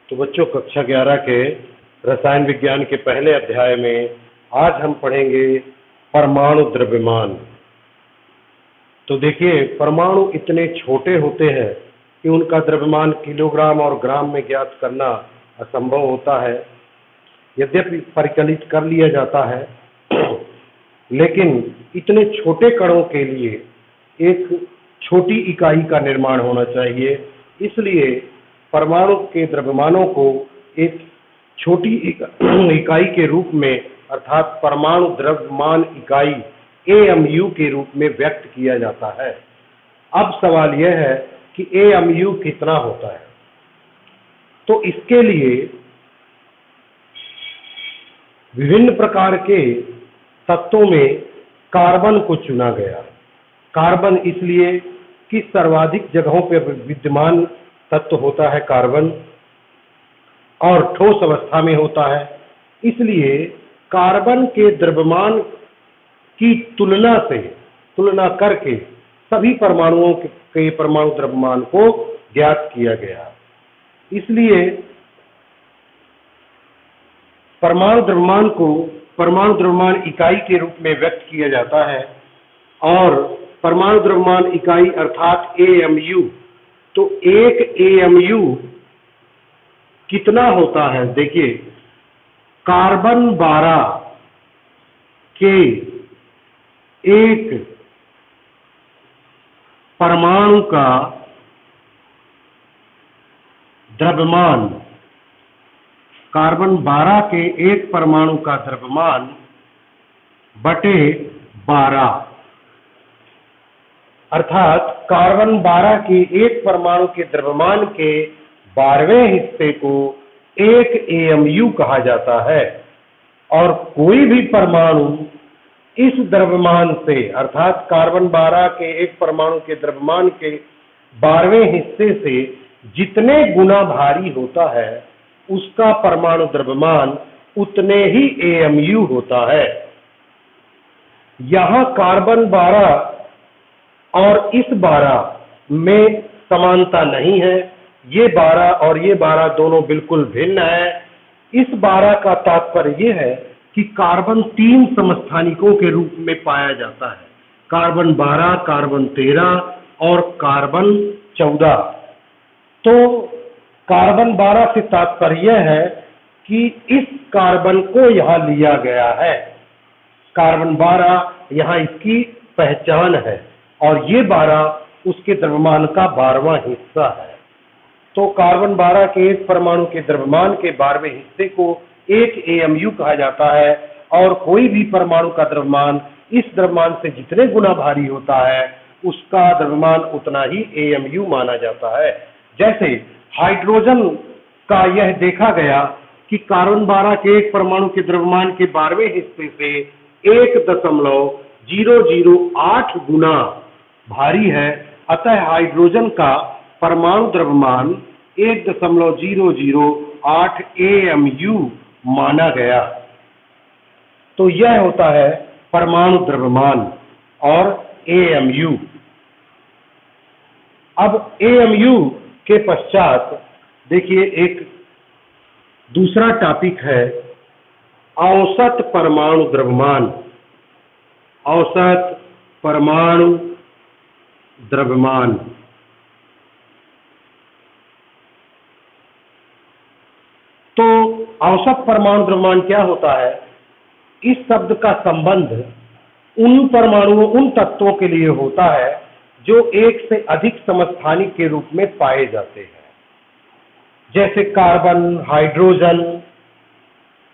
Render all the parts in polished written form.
तो बच्चों, कक्षा 11 के रसायन विज्ञान के पहले अध्याय में आज हम पढ़ेंगे परमाणु द्रव्यमान। तो देखिए, परमाणु इतने छोटे होते हैं कि उनका द्रव्यमान किलोग्राम और ग्राम में ज्ञात करना असंभव होता है। यद्यपि परिकलित कर लिया जाता है, लेकिन इतने छोटे कणों के लिए एक छोटी इकाई का निर्माण होना चाहिए। इसलिए परमाणु के द्रव्यमानों को एक छोटी इकाई के रूप में अर्थात परमाणु द्रव्यमान इकाई AMU के रूप में व्यक्त किया जाता है। अब सवाल यह है कि AMU कितना होता है। तो इसके लिए विभिन्न प्रकार के तत्वों में कार्बन को चुना गया। कार्बन इसलिए कि सर्वाधिक जगहों पर विद्यमान तत्व होता है कार्बन, और ठोस अवस्था में होता है। इसलिए कार्बन के द्रव्यमान की तुलना करके सभी परमाणुओं के परमाणु द्रव्यमान को ज्ञात किया गया। इसलिए परमाणु द्रव्यमान को परमाणु द्रव्यमान इकाई के रूप में व्यक्त किया जाता है। और परमाणु द्रव्यमान इकाई अर्थात AMU, तो एक AMU कितना होता है? देखिए, कार्बन 12 के एक परमाणु का द्रव्यमान, कार्बन 12 के एक परमाणु का द्रव्यमान बटे 12, अर्थात कार्बन 12 के एक परमाणु के द्रव्यमान के 12वें हिस्से को एक AMU कहा जाता है। और कोई भी परमाणु इस द्रव्यमान से अर्थात कार्बन 12 के एक परमाणु के द्रव्यमान के 12वें हिस्से से जितने गुना भारी होता है, उसका परमाणु द्रव्यमान उतने ही AMU होता है। यहां कार्बन 12 और इस 12 में समानता नहीं है। ये 12 और ये 12 दोनों बिल्कुल भिन्न है। इस 12 का तात्पर्य यह है कि कार्बन 3 समस्थानिकों के रूप में पाया जाता है, कार्बन 12, कार्बन 13 और कार्बन 14। तो कार्बन 12 से तात्पर्य यह है कि इस कार्बन को यहां लिया गया है। कार्बन 12 यहां इसकी पहचान है और ये 12 उसके द्रव्यमान का 12वां हिस्सा है। तो कार्बन 12 के एक परमाणु के द्रव्यमान के 12वें हिस्से को एक AMU कहा जाता है। और कोई भी परमाणु का द्रव्यमान इस द्रव्यमान से जितने गुना भारी होता है, उसका द्रव्यमान उतना ही AMU माना जाता है। जैसे हाइड्रोजन का यह देखा गया कि कार्बन 12 के एक परमाणु के द्रव्यमान के 12वें हिस्से से 1.008 गुना भारी है। अतः हाइड्रोजन का परमाणु द्रव्यमान 1.008 AMU माना गया। तो यह होता है परमाणु द्रव्यमान और AMU। अब AMU के पश्चात देखिए, एक दूसरा टॉपिक है औसत परमाणु द्रव्यमान। औसत परमाणु द्रव्यमान। तो औसत परमाणु द्रव्यमान क्या होता है? इस शब्द का संबंध उन तत्वों के लिए होता है जो एक से अधिक समस्थानिक के रूप में पाए जाते हैं, जैसे कार्बन, हाइड्रोजन।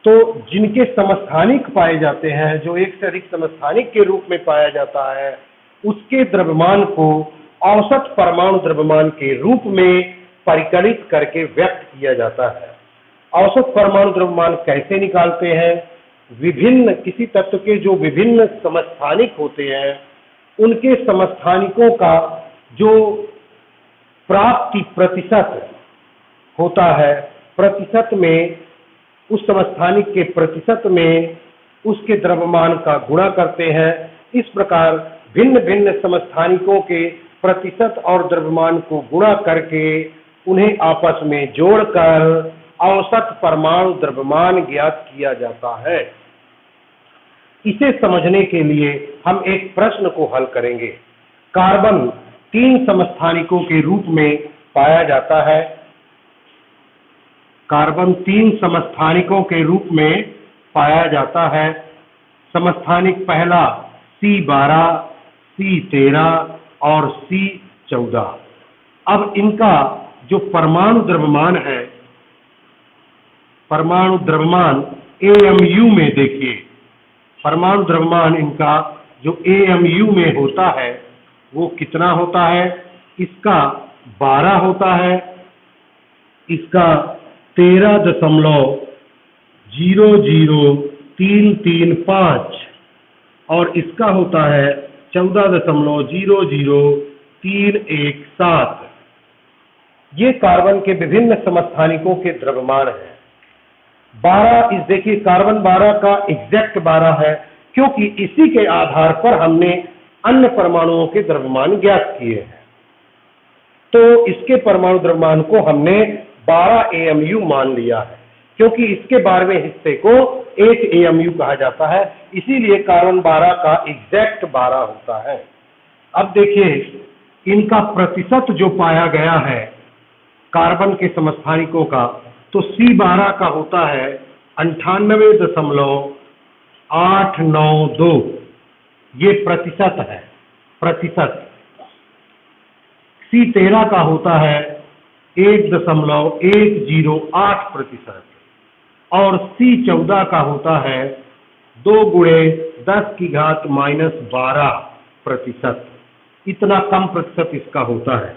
तो जिनके समस्थानिक पाए जाते हैं, जो एक से अधिक समस्थानिक के रूप में पाया जाता है, उसके द्रव्यमान को औसत परमाणु द्रव्यमान के रूप में परिकलित करके व्यक्त किया जाता है। औसत परमाणु द्रव्यमान कैसे निकालते हैं? किसी तत्व के जो विभिन्न समस्थानिक होते हैं, उनके समस्थानिकों का जो प्राप्ति प्रतिशत होता है, प्रतिशत में उस समस्थानिक के प्रतिशत में उसके द्रव्यमान का गुणा करते हैं। इस प्रकार भिन्न भिन्न समस्थानिकों के प्रतिशत और द्रव्यमान को गुणा करके उन्हें आपस में जोड़कर औसत परमाणु द्रव्यमान ज्ञात किया जाता है। इसे समझने के लिए हम एक प्रश्न को हल करेंगे। कार्बन 3 समस्थानिकों के रूप में पाया जाता है। कार्बन 3 समस्थानिकों के रूप में पाया जाता है। समस्थानिक पहला C12, C13 और C14। अब इनका जो परमाणु द्रव्यमान है, परमाणु द्रव्यमान AMU में देखिए, परमाणु द्रव्यमान इनका जो AMU में होता है वो कितना होता है? इसका 12 होता है, इसका 13.00335 और इसका होता है 14.00317। ये कार्बन के विभिन्न समस्थानिकों के द्रव्यमान हैं। 12 इस देखिए, कार्बन 12 का एग्जैक्ट 12 है, क्योंकि इसी के आधार पर हमने अन्य परमाणुओं के द्रव्यमान ज्ञात किए हैं। तो इसके परमाणु द्रव्यमान को हमने 12 AMU मान लिया है, क्योंकि इसके 12वें हिस्से को 1 AMU कहा जाता है, इसीलिए कार्बन 12 का एग्जैक्ट 12 होता है। अब देखिए, इनका प्रतिशत जो पाया गया है कार्बन के समस्थानिकों का, तो C12 का होता है 98.892, ये प्रतिशत है, प्रतिशत। C13 का होता है 1.108% और C14 का होता है 2 × 10⁻12%। इतना कम प्रतिशत इसका होता है।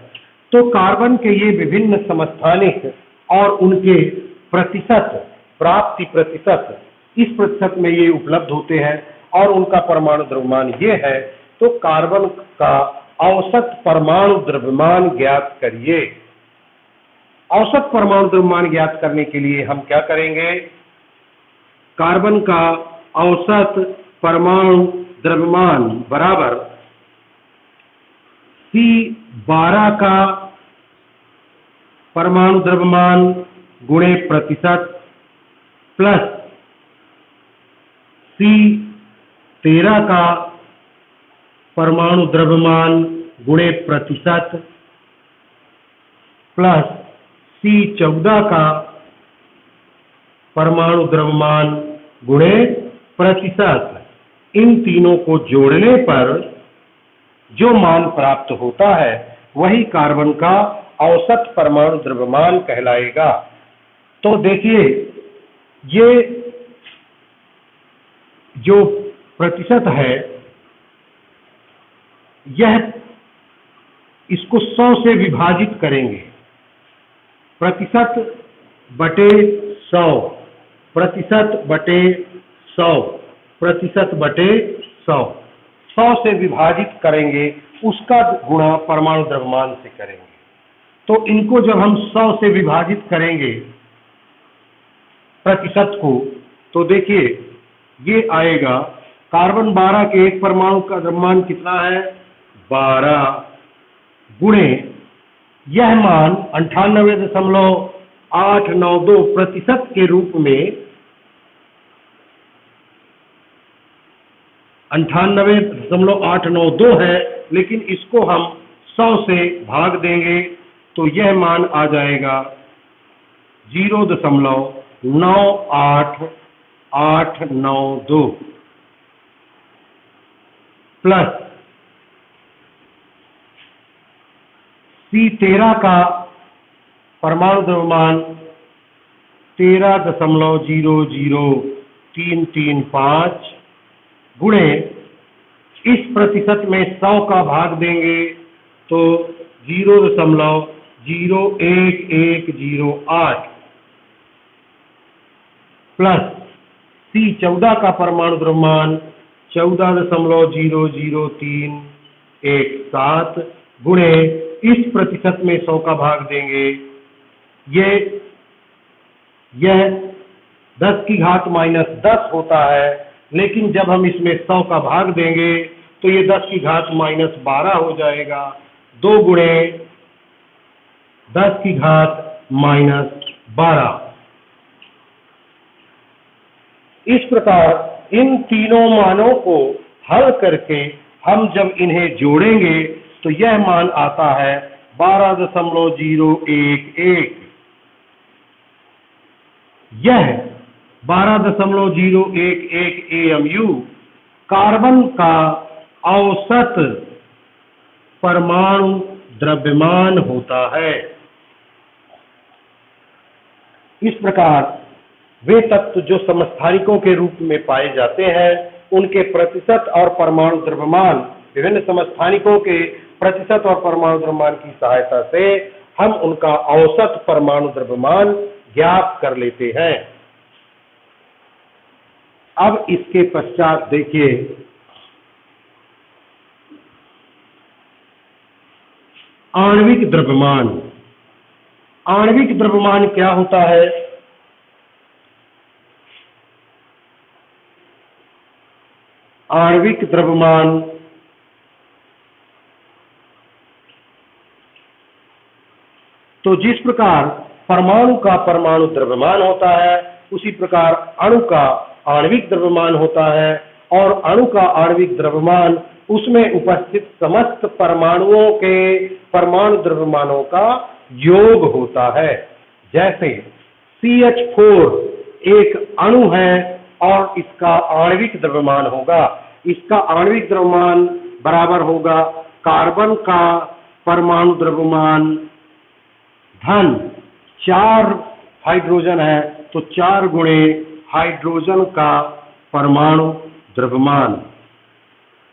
तो कार्बन के ये विभिन्न समस्थानिक और उनके प्रतिशत, प्राप्ति प्रतिशत, इस प्रतिशत में ये उपलब्ध होते हैं और उनका परमाणु द्रव्यमान ये है। तो कार्बन का औसत परमाणु द्रव्यमान ज्ञात करिए। औसत परमाणु द्रव्यमान ज्ञात करने के लिए हम क्या करेंगे? कार्बन का औसत परमाणु द्रव्यमान बराबर C12 का परमाणु द्रव्यमान गुणे प्रतिशत प्लस C13 का परमाणु द्रव्यमान गुणे प्रतिशत प्लस C14 का परमाणु द्रव्यमान गुणे प्रतिशत। इन तीनों को जोड़ने पर जो मान प्राप्त होता है वही कार्बन का औसत परमाणु द्रव्यमान कहलाएगा। तो देखिए, ये जो प्रतिशत है, यह इसको 100 से विभाजित करेंगे। प्रतिशत बटे 100, प्रतिशत बटे 100, प्रतिशत बटे 100, 100 से विभाजित करेंगे, उसका गुणा परमाणु द्रव्यमान से करेंगे। तो इनको जब हम 100 से विभाजित करेंगे प्रतिशत को, तो देखिए ये आएगा, कार्बन 12 के एक परमाणु का द्रव्यमान कितना है? 12 गुणे यह मान 98.892 प्रतिशत के रूप में 98.892 है, लेकिन इसको हम 100 से भाग देंगे तो यह मान आ जाएगा 0.98892 प्लस C13 का परमाणु द्रव्यमान 13.00335 गुणे इस प्रतिशत में 100 का भाग देंगे तो 0.01108 प्लस C14 का परमाणु द्रव्यमान 14.00317 गुणे इस प्रतिशत में 100 का भाग देंगे, यह 10⁻10 होता है, लेकिन जब हम इसमें 100 का भाग देंगे तो ये 10⁻12 हो जाएगा। 2 × 10⁻12 इस प्रकार इन तीनों मानों को हल करके हम जब इन्हें जोड़ेंगे तो यह मान आता है 12.011। यह 12.011 AMU कार्बन का औसत परमाणु द्रव्यमान होता है। इस प्रकार वे तत्व जो समस्थानिकों के रूप में पाए जाते हैं उनके प्रतिशत और परमाणु द्रव्यमान, विभिन्न समस्थानिकों के प्रतिशत और परमाणु द्रव्यमान की सहायता से हम उनका औसत परमाणु द्रव्यमान ज्ञात कर लेते हैं। अब इसके पश्चात देखिए आणविक द्रव्यमान। आणविक द्रव्यमान क्या होता है? आणविक द्रव्यमान तो जिस प्रकार परमाणु का परमाणु द्रव्यमान होता है उसी प्रकार अणु का आणविक द्रव्यमान होता है, और अणु का आणविक द्रव्यमान उसमें उपस्थित समस्त परमाणुओं के परमाणु द्रव्यमानों का योग होता है। जैसे CH4 एक अणु है और इसका आणविक द्रव्यमान होगा, इसका आणविक द्रव्यमान बराबर होगा कार्बन का परमाणु द्रव्यमान धन 4 हाइड्रोजन है तो 4 गुणे हाइड्रोजन का परमाणु द्रव्यमान।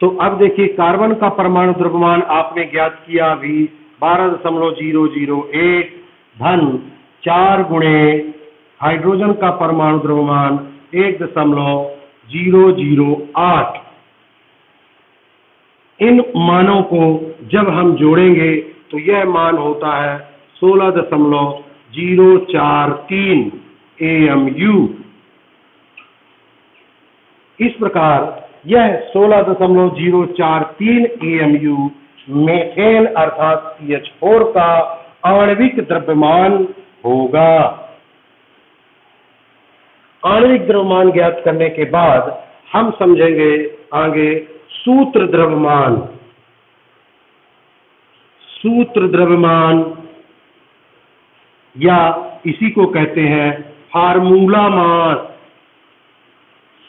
तो अब देखिए कार्बन का परमाणु द्रव्यमान आपने ज्ञात किया अभी 12.001 धन 4 गुणे हाइड्रोजन का परमाणु द्रव्यमान 1.008। इन मानों को जब हम जोड़ेंगे तो यह मान होता है 16.043 AMU। इस प्रकार यह 16.043 AMU मीथेन अर्थात CH4 का आणविक द्रव्यमान होगा। आणविक द्रव्यमान ज्ञात करने के बाद हम समझेंगे आगे सूत्र द्रव्यमान। सूत्र द्रव्यमान या इसी को कहते हैं फार्मूला मास।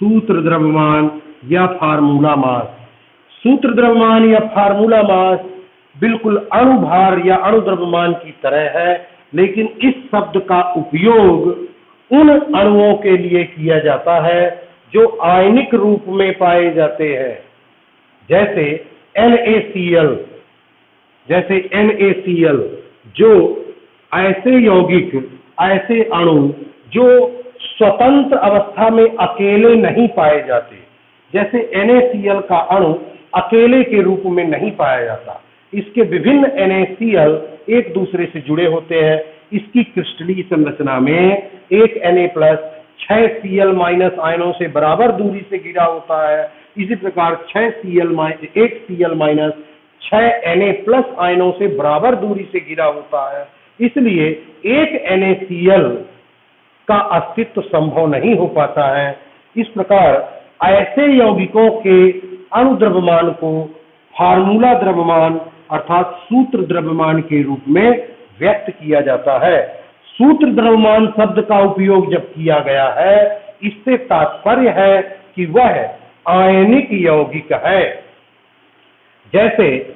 सूत्र द्रव्यमान या फार्मूला मास। सूत्र द्रव्यमान या फार्मूला मास बिल्कुल अणुभार या अणु द्रव्यमान की तरह है, लेकिन इस शब्द का उपयोग उन अणुओं के लिए किया जाता है जो आयनिक रूप में पाए जाते हैं, जैसे NaCl, जो ऐसे यौगिक, ऐसे अणु जो स्वतंत्र अवस्था में अकेले नहीं पाए जाते, जैसे NaCl का अणु अकेले के रूप में नहीं पाया जाता, इसके विभिन्न NaCl एक दूसरे से जुड़े होते हैं। इसकी क्रिस्टलीय संरचना में एक Na+ 6 Cl- आयनों से बराबर दूरी से घिरा होता है। इसी प्रकार 1 Cl- 6 Na+ आयनों से बराबर दूरी से घिरा होता है। इसलिए एक NaCl का अस्तित्व संभव नहीं हो पाता है। इस प्रकार ऐसे यौगिकों के अणु द्रव्यमान को फार्मूला द्रव्यमान अर्थात सूत्र द्रव्यमान के रूप में व्यक्त किया जाता है। सूत्र द्रव्यमान शब्द का उपयोग जब किया गया है, इससे तात्पर्य है कि वह आयनिक यौगिक है। जैसे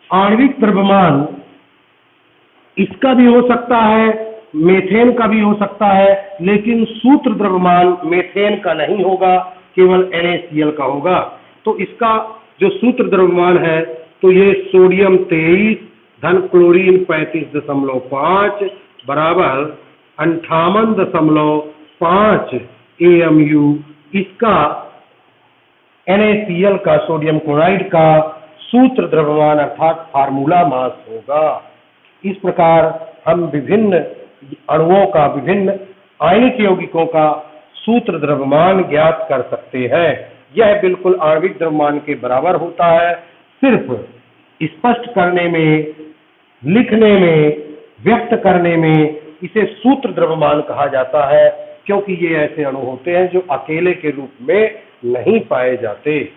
आणविक द्रव्यमान इसका भी हो सकता है, मीथेन का भी हो सकता है, लेकिन सूत्र द्रव्यमान मीथेन का नहीं होगा, केवल NaCl का होगा। तो इसका जो सूत्र द्रव्यमान है तो ये सोडियम 23 धन क्लोरीन 35.5 बराबर 58.5 AMU इसका NaCl का सोडियम क्लोराइड का सूत्र द्रव्यमान अर्थात फार्मूला मास होगा। इस प्रकार हम विभिन्न अणुओं का, विभिन्न आयनिक यौगिकों का सूत्र द्रव्यमान ज्ञात कर सकते हैं। यह बिल्कुल आणविक द्रव्यमान के बराबर होता है। सिर्फ स्पष्ट करने में, लिखने में, व्यक्त करने में इसे सूत्र द्रव्यमान कहा जाता है। क्योंकि ये ऐसे अणु होते हैं जो अकेले के रूप में नहीं पाए जाते।